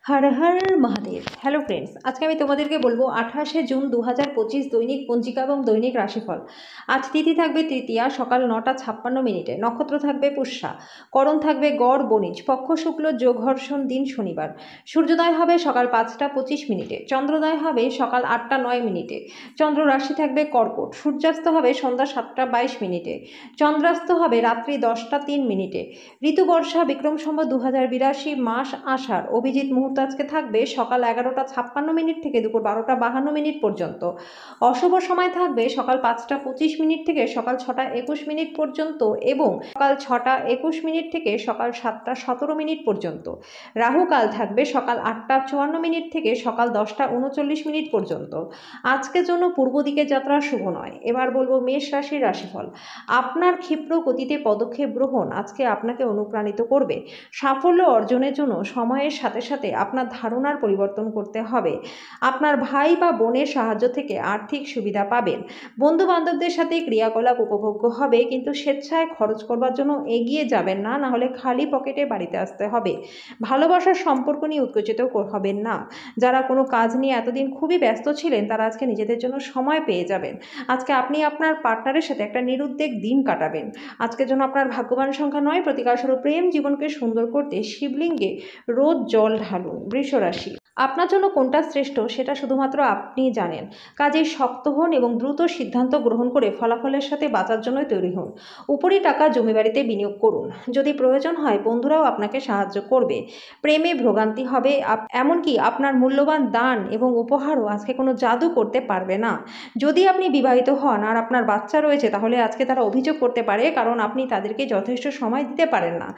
Har Har Mahadev. Hello friends, আজকে আমি তোমাদেরকে বলবো 28শে জুন 2025 দৈনিক পঞ্জিকা এবং দৈনিক রাশিফল। আজ তিথি থাকবে তৃতীয়া, সকাল 9টা 56 মিনিটে। নক্ষত্র থাকবে পুষ্যা, করণ থাকবে গড় বণিজ, পক্ষ শুক্ল, যোগ হর্ষণ, দিন শনিবার। সূর্যোদয় হবে সকাল 5টা 25 মিনিটে, চন্দ্রোদয় হবে সকাল 8টা 9 মিনিটে। চন্দ্র রাশি থাকবে কর্কট, সূর্যাস্ত হবে সন্ধ্যা 7টা 22 মিনিটে, চন্দ্রাস্ত হবে রাত্রি 10টা 3 মিনিটে। ঋতু বর্ষা, বিক্রম সম্বত 2082, মাস আষাঢ়। অভিজিৎ মুহূর্ত আজকে থাকবে সকাল 11টা 56 মিনিট থেকে দুপুর 12টা 52 মিনিট পর্যন্ত। অশুভ সময় থাকবে সকাল 5টা 25 মিনিট থেকে সকাল 6টা 21 মিনিট পর্যন্ত এবং সকাল 6টা 21 মিনিট থেকে সকাল 7টা 17 মিনিট পর্যন্ত। রাহু কাল থাকবে সকাল 8টা 54 মিনিট থেকে সকাল 10টা 39 মিনিট পর্যন্ত। আজকের জন্য পূর্ব দিকে যাত্রা শুভ নয়। এবার বলবো মেষ রাশির রাশিফল। আপনার ক্ষিপ্র গতিতে পদক্ষেপ গ্রহণ আজকে আপনাকে অনুপ্রাণিত করবে। সাফল্য অর্জনের জন্য সময়ের সাথে সাথে আপনার ধারণার পরিবর্তন করতে হবে। আপনার ভাই বা বোনের সাহায্য থেকে আর্থিক সুবিধা পাবেন। বন্ধু বান্ধবদের সাথে ক্রিয়াকলাপ উপভোগ্য হবে, কিন্তু স্বেচ্ছায় খরচ করবার জন্য এগিয়ে যাবেন না, নাহলে খালি পকেটে বাড়িতে আসতে হবে। ভালোবাসার সম্পর্ক নিয়ে উত্তেজিত হবেন না। যারা কোনো কাজ নিয়ে এতদিন খুবই ব্যস্ত ছিলেন, তারা আজকে নিজেদের জন্য সময় পেয়ে যাবেন। আজকে আপনি আপনার পার্টনারের সাথে একটা নিরুদ্বেগ দিন কাটাবেন। আজকের জন্য আপনার ভাগ্যবান সংখ্যা 9। প্রতিকারস্বরূপ প্রেম জীবনকে সুন্দর করতে শিবলিঙ্গে রোজ জল ঢালুন। বৃষ রাশি, আপনার জন্য কোনটা শ্রেষ্ঠ সেটা শুধুমাত্র আপনিই জানেন। কাজেই শক্ত হন এবং দ্রুত সিদ্ধান্ত গ্রহণ করে ফলাফলের সাথে বাঁচার জন্যই তৈরি হন। উপরি টাকা জমি বাড়িতে বিনিয়োগ করুন। যদি প্রয়োজন হয় বন্ধুরাও আপনাকে সাহায্য করবে। প্রেমে ভোগান্তি হবে, এমনকি আপনার মূল্যবান দান এবং উপহারও আজকে কোনো জাদু করতে পারবে না। যদি আপনি বিবাহিত হন আর আপনার বাচ্চা রয়েছে, তাহলে আজকে তারা অভিযোগ করতে পারে, কারণ আপনি তাদেরকে যথেষ্ট সময় দিতে পারেন না।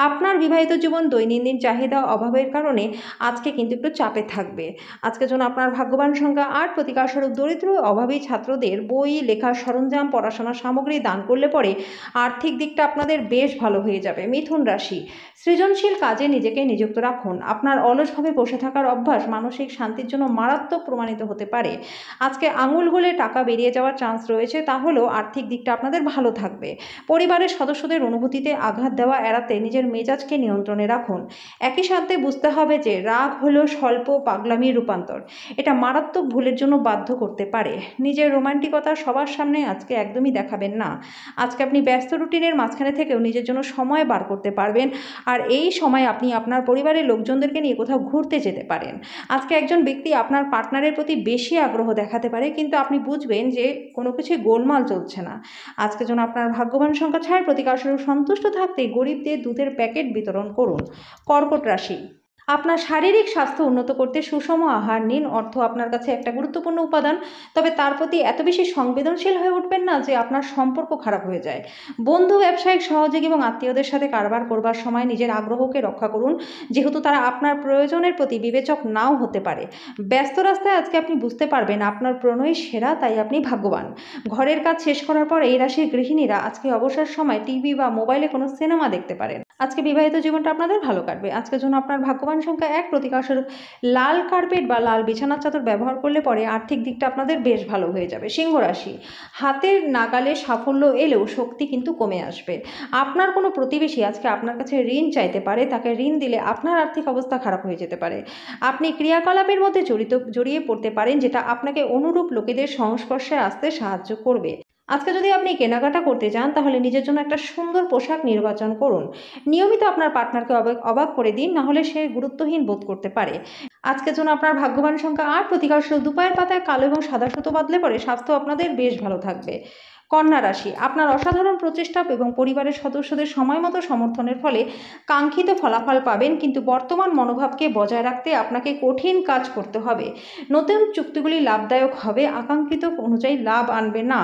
আপনার বিবাহিত জীবন দৈনন্দিন চাহিদা অভাবের কারণে আজকে কিন্তু একটু চাপে থাকবে। আজকের জন্য আপনার ভাগ্যবান সংখ্যা 8। প্রতিকারস্বরূপ দরিদ্র অভাবী ছাত্রদের বই, লেখার সরঞ্জাম, পড়াশোনার সামগ্রী দান করলে পরে আর্থিক দিকটা আপনাদের বেশ ভালো হয়ে যাবে। মিথুন রাশি, সৃজনশীল কাজে নিজেকে নিযুক্ত রাখুন। আপনার অলসভাবে বসে থাকার অভ্যাস মানসিক শান্তির জন্য মারাত্মক প্রমাণিত হতে পারে। আজকে আঙুল গলে টাকা বেরিয়ে যাওয়ার চান্স রয়েছে, তাহলেও আর্থিক দিকটা আপনাদের ভালো থাকবে। পরিবারের সদস্যদের অনুভূতিতে আঘাত দেওয়া এড়াতে নিজের মেজাজকে নিয়ন্ত্রণে রাখুন। একই সাথে বুঝতে হবে যে রাগ হলো স্বল্প পাগলামির রূপান্তর। এটা মারাত্মক ভুলের জন্য বাধ্য করতে পারে। নিজের রোমান্টিকতা সবার সামনে আজকে একদমই দেখাবেন না। আজকে আপনি ব্যস্ত রুটিনের মাঝখানে থেকেও নিজের জন্য সময় বার করতে পারবেন, আর এই সময় আপনি আপনার পরিবারের লোকজনদেরকে নিয়ে কোথাও ঘুরতে যেতে পারেন। আজকে একজন ব্যক্তি আপনার পার্টনারের প্রতি বেশি আগ্রহ দেখাতে পারে, কিন্তু আপনি বুঝবেন যে কোনো কিছুই গোলমাল চলছে না। আজকের জন্য আপনার ভাগ্যবান সংখ্যা 6। প্রতিকারস্বরূপ সন্তুষ্ট থাকতে গরিবদের দুধের প্যাকেট বিতরণ করুন। কর্কট রাশি, আপনার শারীরিক স্বাস্থ্য উন্নত করতে সুষম আহার নিন। অর্থ আপনার কাছে একটা গুরুত্বপূর্ণ উপাদান, তবে তার প্রতি এত বেশি সংবেদনশীল হয়ে উঠবেন না যে আপনার সম্পর্ক খারাপ হয়ে যায়। বন্ধু, ব্যবসায়িক সহযোগী এবং আত্মীয়দের সাথে কারবার করবার সময় নিজের আগ্রহকে রক্ষা করুন, যেহেতু তারা আপনার প্রয়োজনের প্রতি বিবেচক নাও হতে পারে। ব্যস্ত রাস্তায় আজকে আপনি বুঝতে পারবেন আপনার প্রণয় সেরা, তাই আপনি ভাগ্যবান। ঘরের কাজ শেষ করার পর এই রাশির গৃহিণীরা আজকে অবসর সময় টিভি বা মোবাইলে কোনো সিনেমা দেখতে পারেন। আজকে বিবাহিত জীবনটা আপনাদের ভালো কাটবে। আজকের জন্য আপনার ভাগ্যবান সংখ্যা 1। প্রতিকারস্বরূপ লাল কার্পেট বা লাল বিছানার চাদর ব্যবহার করলে পরে আর্থিক দিকটা আপনাদের বেশ ভালো হয়ে যাবে। সিংহ রাশি, হাতের নাগালে সাফল্য এলেও শক্তি কিন্তু কমে আসবে। আপনার কোনো প্রতিবেশী আজকে আপনার কাছে ঋণ চাইতে পারে, তাকে ঋণ দিলে আপনার আর্থিক অবস্থা খারাপ হয়ে যেতে পারে। আপনি ক্রিয়াকলাপের মধ্যে জড়িয়ে পড়তে পারেন, যেটা আপনাকে অনুরূপ লোকেদের সংস্পর্শে আসতে সাহায্য করবে। আজকে যদি আপনি কেনাকাটা করতে চান, তাহলে নিজের জন্য একটা সুন্দর পোশাক নির্বাচন করুন। নিয়মিত আপনার পার্টনারকে অবাক করে দিন, নাহলে সে গুরুত্বহীন বোধ করতে পারে। আজকের জন্য আপনার ভাগ্যবান সংখ্যা 8। প্রতিকারস্বরূপ দুপায়ের পাতায় কালো এবং সাদা সুতো বাঁধলে পরে স্বাস্থ্য আপনাদের বেশ ভালো থাকবে। কন্যা রাশি, আপনার অসাধারণ প্রচেষ্টা এবং পরিবারের সদস্যদের সময় মতো সমর্থনের ফলে কাঙ্ক্ষিত ফলাফল পাবেন, কিন্তু বর্তমান মনোভাবকে বজায় রাখতে আপনাকে কঠিন কাজ করতে হবে। নতুন চুক্তিগুলি লাভদায়ক হবে, আকাঙ্ক্ষিত অনুযায়ী লাভ আনবে না।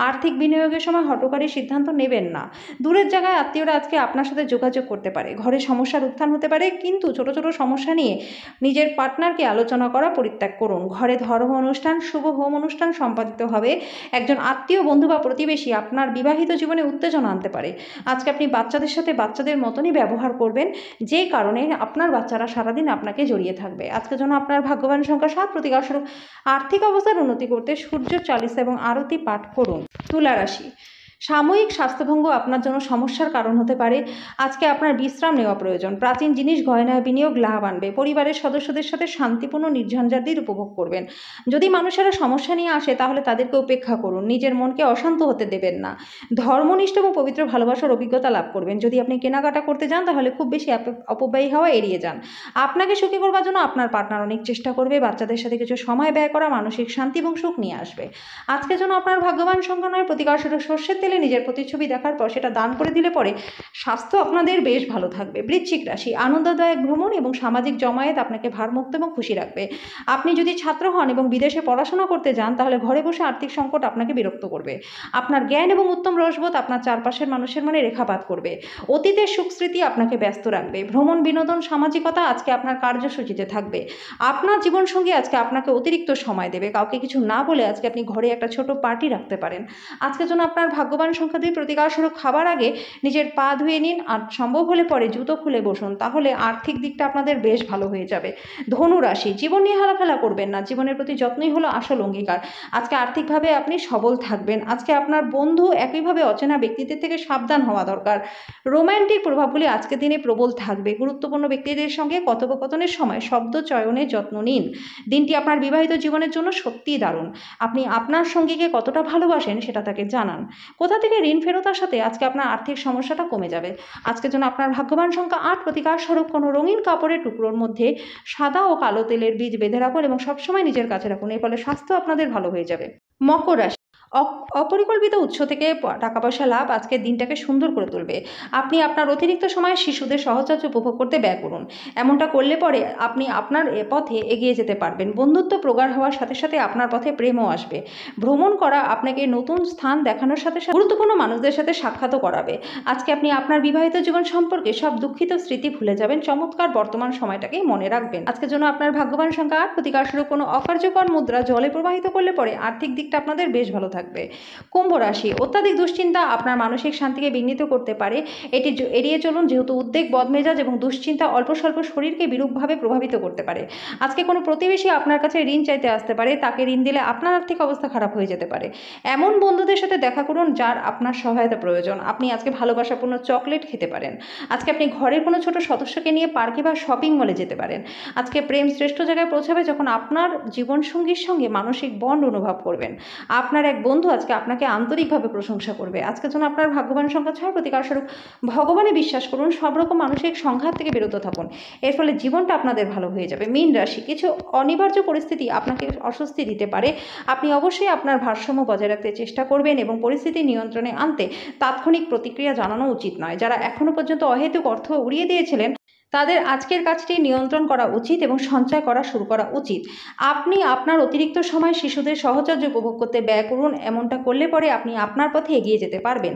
আর্থিক বিনিয়োগের সময় হঠকারী সিদ্ধান্ত নেবেন না। দূরের জায়গায় আত্মীয়রা আজকে আপনার সাথে যোগাযোগ করতে পারে। ঘরে সমস্যার উত্থান হতে পারে, কিন্তু ছোট ছোট সমস্যা নিয়ে নিজের পার্টনারকে আলোচনা করা পরিত্যাগ করুন। ঘরে ধর্ম অনুষ্ঠান, শুভ হোম অনুষ্ঠান সম্পাদিত হবে। একজন আত্মীয়, বন্ধু বা প্রতিবেশী আপনার বিবাহিত জীবনে উত্তেজনা আনতে পারে। আজকে আপনি বাচ্চাদের সাথে বাচ্চাদের মতনই ব্যবহার করবেন, যে কারণে আপনার বাচ্চারা সারাদিন আপনাকে জড়িয়ে থাকবে। আজকের জন্য আপনার ভাগ্যবান সংখ্যা 7। প্রতিকারস্বরূপ আর্থিক অবস্থার উন্নতি করতে সূর্য চালিসা এবং আরতি পাঠ করুন। তুলা রাশি, সাময়িক স্বাস্থ্যভঙ্গ আপনার জন্য সমস্যার কারণ হতে পারে। আজকে আপনার বিশ্রাম নেওয়া প্রয়োজন। প্রাচীন জিনিস গয়নায় বিনিয়োগ লাভ আনবে। পরিবারের সদস্যদের সাথে শান্তিপূর্ণ নির্ঝঞ্ঝাট উপভোগ করবেন। যদি মানুষেরা সমস্যা নিয়ে আসে তাহলে তাদেরকে উপেক্ষা করুন, নিজের মনকে অশান্ত হতে দেবেন না। ধর্মনিষ্ঠ এবং পবিত্র ভালোবাসার অভিজ্ঞতা লাভ করবেন। যদি আপনি কেনাকাটা করতে যান তাহলে খুব বেশি অপব্যয়ী হওয়া এড়িয়ে যান। আপনাকে সুখী করবার জন্য আপনার পার্টনার অনেক চেষ্টা করবে। বাচ্চাদের সাথে কিছু সময় ব্যয় করা মানসিক শান্তি এবং সুখ নিয়ে আসবে। আজকের জন্য আপনার ভাগ্যবান সংখ্যা নয় প্রতিকারস্বরূপ সর্ষের তেলে নিজের প্রতিচ্ছবি দেখার পর সেটা দান করে দিলে পরে স্বাস্থ্য আপনাদের বেশ ভালো থাকবে। বৃশ্চিক রাশি, আনন্দদায়ক ভ্রমণ এবং সামাজিক জমায়েত আপনাকে ভারমুক্ত এবং খুশি রাখবে। আপনি যদি ছাত্র হন এবং বিদেশে পড়াশোনা করতে যান তাহলে ঘরে বসে আর্থিক সংকট আপনাকে বিরক্ত করবে। আপনার জ্ঞান এবং উত্তম রসবোধ আপনার চারপাশের মানুষের মনে রেখাপাত করবে। অতীতের সুখ স্মৃতি আপনাকে ব্যস্ত রাখবে। ভ্রমণ, বিনোদন, সামাজিকতা আজকে আপনার কার্যসূচিতে থাকবে। আপনার জীবনসঙ্গী আজকে আপনাকে অতিরিক্ত সময় দেবে। কাউকে কিছু না বলে আজকে আপনি ঘরে একটা ছোট পার্টি রাখতে পারেন। আজকের জন্য আপনার ভাগ্যবান সংখ্যা 2। প্রতিকারস্বরূপ খাবার আগে নিজের পা ধুয়ে নিন আর সম্ভব হলে পরে জুতো খুলে বসুন, তাহলে আর্থিক দিকটা আপনাদের বেশ ভালো হয়ে যাবে। ধনু রাশি, জীবন নিয়ে হালাফেলা করবেন না। জীবনের প্রতি যত্নই হলো আসল অঙ্গীকার। আজকে আর্থিকভাবে আপনি সবল থাকবেন। আজকে আপনার বন্ধু একইভাবে অচেনা ব্যক্তিদের থেকে সাবধান হওয়া দরকার। রোম্যান্টিক প্রভাবগুলি আজকের দিনে প্রবল থাকবে। গুরুত্বপূর্ণ ব্যক্তিদের সঙ্গে কথোপকথনের সময় শব্দ চয়নের যত্ন নিন। দিনটি আপনার বিবাহিত জীবনের জন্য সত্যিই দারুণ। আপনি আপনার সঙ্গীকে কতটা ভালোবাসেন সেটা তাকে জানান। কোথা থেকে ঋণ ফেরত আসাতে আজকে আপনার আর্থিক সমস্যাটা কমে যাবে। আজকের জন্য আপনার ভাগ্যবান সংখ্যা 8। প্রতিকারস্বরূপ কোনো রঙিন কাপড়ের টুকরোর মধ্যে সাদা ও কালো তেলের বীজ বেঁধে রাখুন এবং সবসময় নিজের কাছে রাখুন। এর ফলে স্বাস্থ্য আপনাদের ভালো হয়ে যাবে। মকর রাশি, অপরিকল্পিত উৎস থেকে টাকা পয়সা লাভ আজকের দিনটাকে সুন্দর করে তুলবে। আপনি আপনার অতিরিক্ত সময় শিশুদের সহচর্য উপভোগ করতে ব্যয় করুন। এমনটা করলে পরে আপনি আপনার পথে এগিয়ে যেতে পারবেন। বন্ধুত্ব প্রগাঢ় হওয়ার সাথে সাথে আপনার পথে প্রেমও আসবে। ভ্রমণ করা আপনাকে নতুন স্থান দেখানোর সাথে সাথে গুরুত্বপূর্ণ মানুষদের সাথে সাক্ষাৎও করাবে। আজকে আপনি আপনার বিবাহিত জীবন সম্পর্কে সব দুঃখিত স্মৃতি ভুলে যাবেন। চমৎকার বর্তমান সময়টাকেই মনে রাখবেন। আজকের জন্য আপনার ভাগ্যবান সংখ্যা 8। প্রতিকারস্বরূপ কোনো অকার্যকর মুদ্রা জলে প্রবাহিত করলে পরে আর্থিক দিকটা আপনাদের বেশ ভালো থাকবে। কুম্ভ রাশি, অত্যাধিক দুশ্চিন্তা আপনার মানসিক শান্তিকে বিঘ্নিত করতে পারে। এটি এড়িয়ে চলুন, যেহেতু উদ্বেগ, বদমেজাজ এবং দুশ্চিন্তা অল্প স্বল্প শরীরকে বিরূপভাবে প্রভাবিত করতে পারে। আজকে কোনো প্রতিবেশী আপনার কাছে ঋণ চাইতে আসতে পারে। তাকে ঋণ দিলে আপনার আর্থিক অবস্থা খারাপ হয়ে যেতে পারে। এমন বন্ধুদের সাথে দেখা করুন যার আপনার সহায়তা প্রয়োজন। আপনি আজকে ভালোবাসাপূর্ণ চকলেট খেতে পারেন। আজকে আপনি ঘরের কোনো ছোট সদস্যকে নিয়ে পার্কে বা শপিং মলে যেতে পারেন। আজকে প্রেম শ্রেষ্ঠ জায়গায় পৌঁছাবে যখন আপনার জীবনসঙ্গীর সঙ্গে মানসিক বন্ড অনুভব করবেন। আপনার এক বন্ধু আজকে আপনাকে আন্তরিকভাবে প্রশংসা করবে। আজকের জন্য আপনার ভাগ্যবান সংখ্যা 6। প্রতিকারস্বরূপ ভগবানে বিশ্বাস করুন, সব রকম মানসিক সংঘাত থেকে বিরত থাকুন। এর ফলে জীবনটা আপনাদের ভালো হয়ে যাবে। মীন রাশি, কিছু অনিবার্য পরিস্থিতি আপনাকে অস্বস্তি দিতে পারে। আপনি অবশ্যই আপনার ভারসাম্য বজায় রাখতে চেষ্টা করবেন এবং পরিস্থিতি নিয়ন্ত্রণে আনতে তাৎক্ষণিক প্রতিক্রিয়া জানানো উচিত নয়। যারা এখনো পর্যন্ত অহেতুক অর্থ উড়িয়ে দিয়েছিলেন তাদের আজকের কাজটি নিয়ন্ত্রণ করা উচিত এবং সঞ্চয় করা শুরু করা উচিত। আপনি আপনার অতিরিক্ত সময় শিশুদের সহচর্য উপভোগ করতে ব্যয় করুন। এমনটা করলে পরে আপনি আপনার পথে এগিয়ে যেতে পারবেন।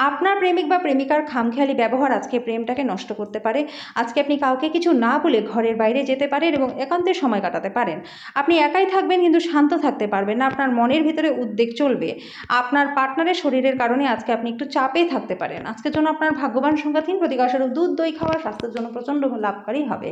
আপনার প্রেমিক বা প্রেমিকার খামখেয়ালি ব্যবহার আজকে প্রেমটাকে নষ্ট করতে পারে। আজকে আপনি কাউকে কিছু না বলে ঘরের বাইরে যেতে পারেন এবং একান্তে সময় কাটাতে পারেন। আপনি একাই থাকবেন কিন্তু শান্ত থাকতে পারবেন না। আপনার মনের ভিতরে উদ্বেগ চলবে। আপনার পার্টনারের শরীরের কারণে আজকে আপনি একটু চাপে থাকতে পারেন। আজকের জন্য আপনার ভাগ্যবান সংখ্যা 3। প্রতিকারস্বরূপ দুধ, দই খাওয়া স্বাস্থ্যের জন্য প্রচণ্ড লাভকারী হবে।